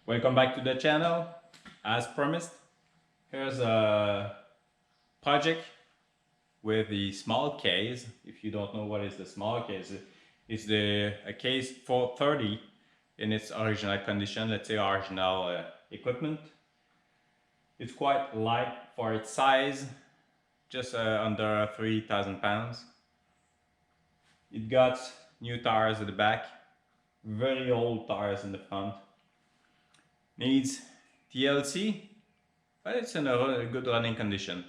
Welcome back to the channel. As promised, here's a project with the small case. If you don't know what is the small case, it's a case 430 in its original condition, let's say original equipment. It's quite light for its size, just under 3,000 pounds. It got new tires at the back, very old tires in the front. Needs TLC, but it's in a good running condition.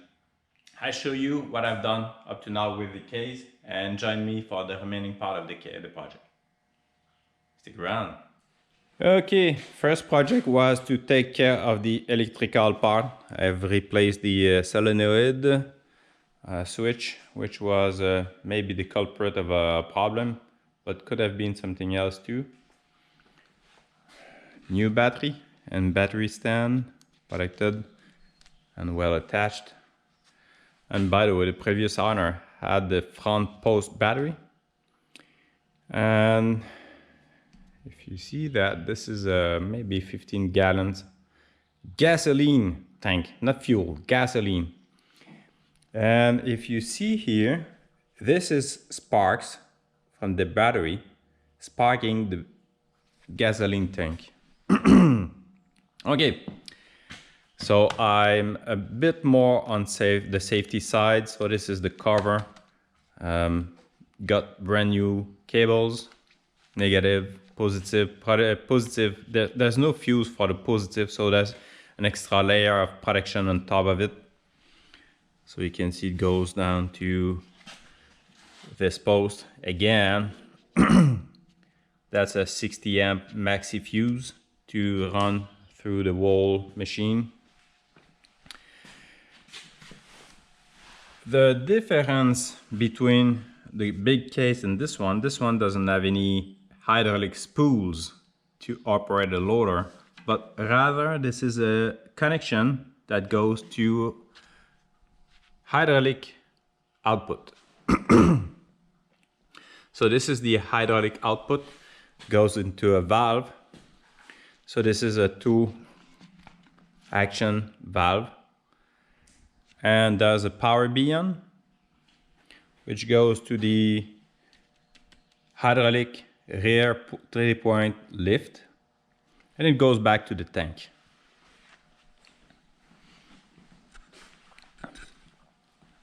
I show you what I've done up to now with the case, and join me for the remaining part of the project. Stick around. Okay, first project was to take care of the electrical part. I've replaced the solenoid switch, which was maybe the culprit of a problem, but could have been something else too. New battery and battery stand, protected and well attached. And by the way, the previous owner had the front post battery. And if you see that, this is maybe 15 gallons gasoline tank, not fuel, gasoline. And if you see here, this is sparks from the battery sparking the gasoline tank. Okay, so I'm a bit more on the safety side. So this is the cover. Got brand new cables, negative, positive. Positive. There's no fuse for the positive, so there's an extra layer of protection on top of it. So you can see it goes down to this post again. That's a 60 amp maxi fuse to run through the whole machine. The difference between the big case and this one doesn't have any hydraulic spools to operate the loader, but rather this is a connection that goes to hydraulic output. So this is the hydraulic output, goes into a valve. So this is a 2-action valve, and there's a power beyond, which goes to the hydraulic rear 3-point lift, and it goes back to the tank.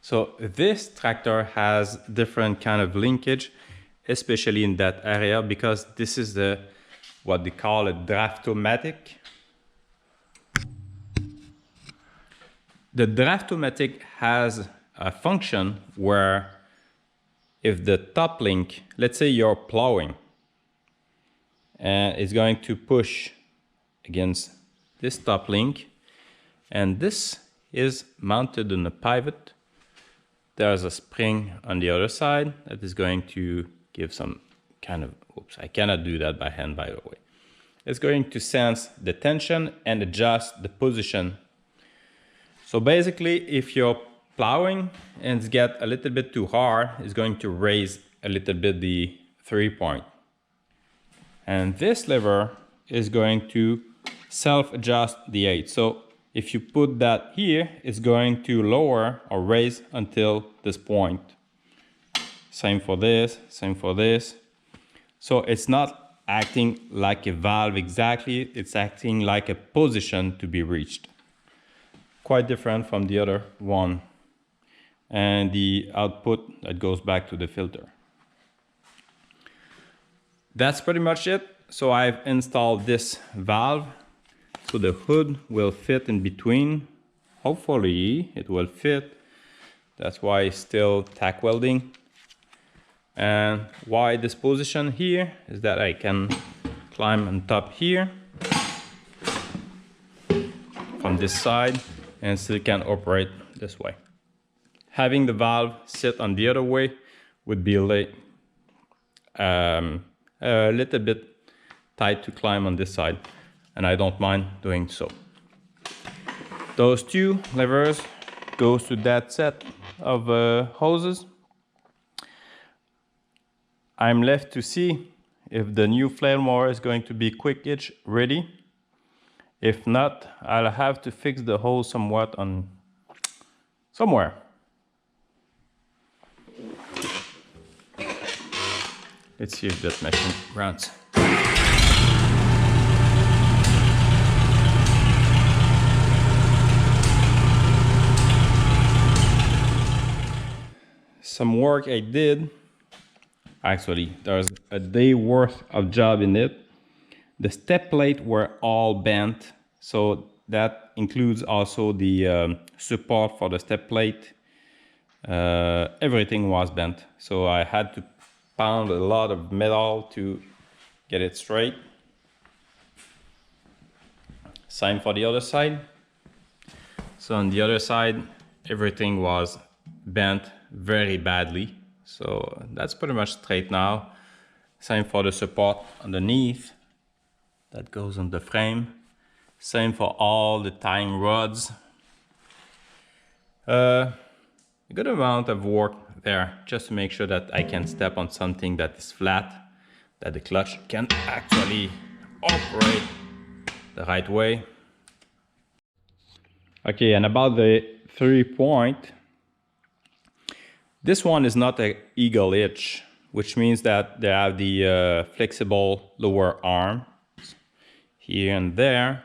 So this tractor has different kind of linkage, especially in that area, because this is what they call a draftomatic. The draftomatic has a function where if the top link, let's say you're plowing, and it's going to push against this top link, and this is mounted on a pivot. There's a spring on the other side that is going to give some kind of, oops, I cannot do that by hand, by the way. It's going to sense the tension and adjust the position. So basically, if you're plowing and it's get a little bit too hard, it's going to raise a little bit the 3-point. And this lever is going to self-adjust the height. So if you put that here, it's going to lower or raise until this point. Same for this, same for this. So it's not acting like a valve exactly, it's acting like a position to be reached. Quite different from the other one. And the output that goes back to the filter. That's pretty much it. So I've installed this valve, so the hood will fit in between. Hopefully it will fit. That's why it's still tack welding. And why this position here is that I can climb on top here from this side and still can operate this way. Having the valve sit on the other way would be a little bit tight to climb on this side, and I don't mind doing so. Those two levers goes to that set of hoses. I'm left to see if the new flare mower is going to be quick hitch ready. If not, I'll have to fix the hole somewhat on somewhere. Let's see if that machine runs. Some work I did. Actually, there's a day worth of job in it. The step plate were all bent, so that includes also the support for the step plate. Everything was bent, so I had to pound a lot of metal to get it straight. Same for the other side. So on the other side, everything was bent very badly. So that's pretty much straight now. Same for the support underneath. That goes on the frame. Same for all the tying rods. A good amount of work there just to make sure that I can step on something that is flat, that the clutch can actually operate the right way. Okay, and about the 3-point, this one is not an eagle hitch, which means that they have the flexible lower arm here and there.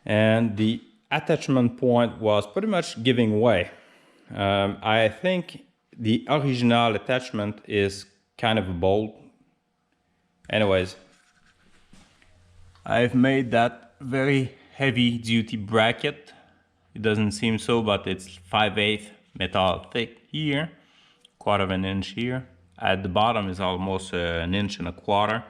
And the attachment point was pretty much giving way. I think the original attachment is kind of a bolt. Anyways, I've made that very heavy duty bracket. It doesn't seem so, but it's 5/8 metal thick here, 1/4 of an inch here. At the bottom is almost an inch and a quarter.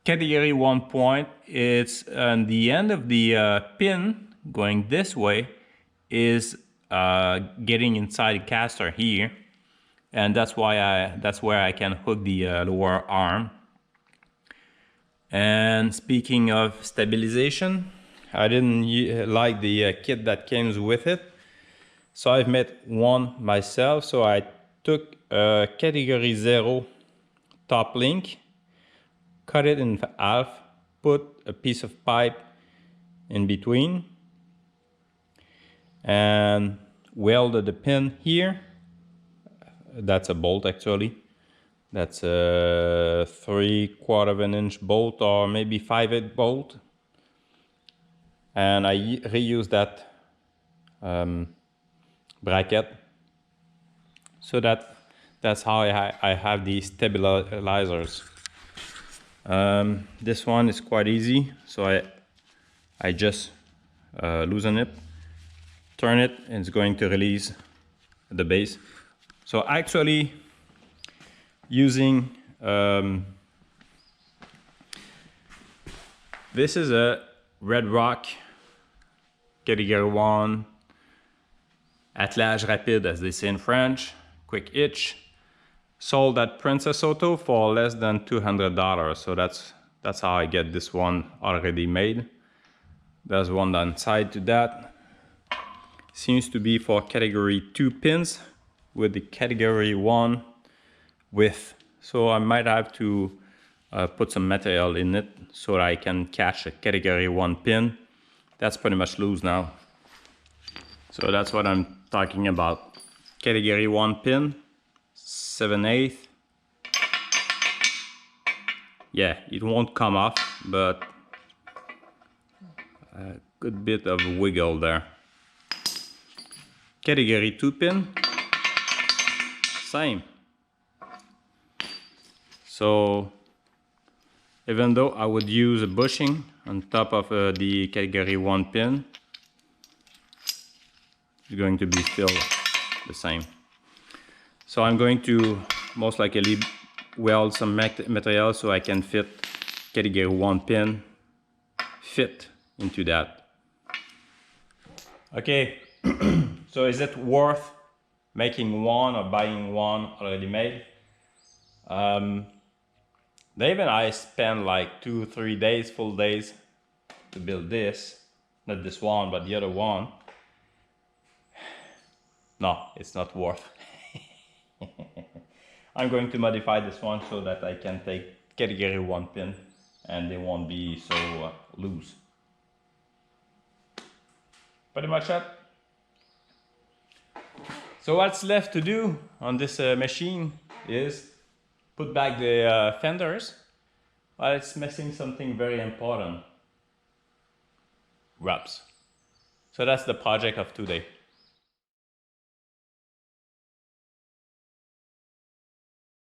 Category 1 point, it's on the end of the pin going this way is getting inside the caster here, and that's where I can hook the lower arm. And speaking of stabilization, I didn't like the kit that came with it, so I've made one myself. So I took a category 0 top link, cut it in half, put a piece of pipe in between, and welded the pin here. That's a bolt actually. That's a 3/4 of an inch bolt, or maybe 5/8 bolt. And I reuse that bracket. So that's how I have these stabilizers. This one is quite easy, so I just loosen it, turn it, and it's going to release the base. So actually using this is a Red Rock category 1 attelage rapide, as they say in French, quick hitch. Sold at Princess Auto for less than $200. So that's how I get this one already made. There's one downside to that. Seems to be for category 2 pins with the category 1 width. So I might have to put some material in it so that I can catch a category 1 pin. That's pretty much loose now. So that's what I'm talking about. Category 1 pin, 7/8. Yeah, it won't come off, but a good bit of wiggle there. Category 2 pin, same. So even though I would use a bushing on top of the category 1 pin, it's going to be still the same. So I'm going to most likely weld some material so I can fit category 1 pin fit into that. Okay, so is it worth making one or buying one already made? Dave and I spent like 2-3 days, full days, to build this. Not this one, but the other one. No, it's not worth. I'm going to modify this one so that I can take category 1 pin and they won't be so loose. Pretty much it. So what's left to do on this machine is put back the fenders, but it's missing something very important. Wraps. So that's the project of today.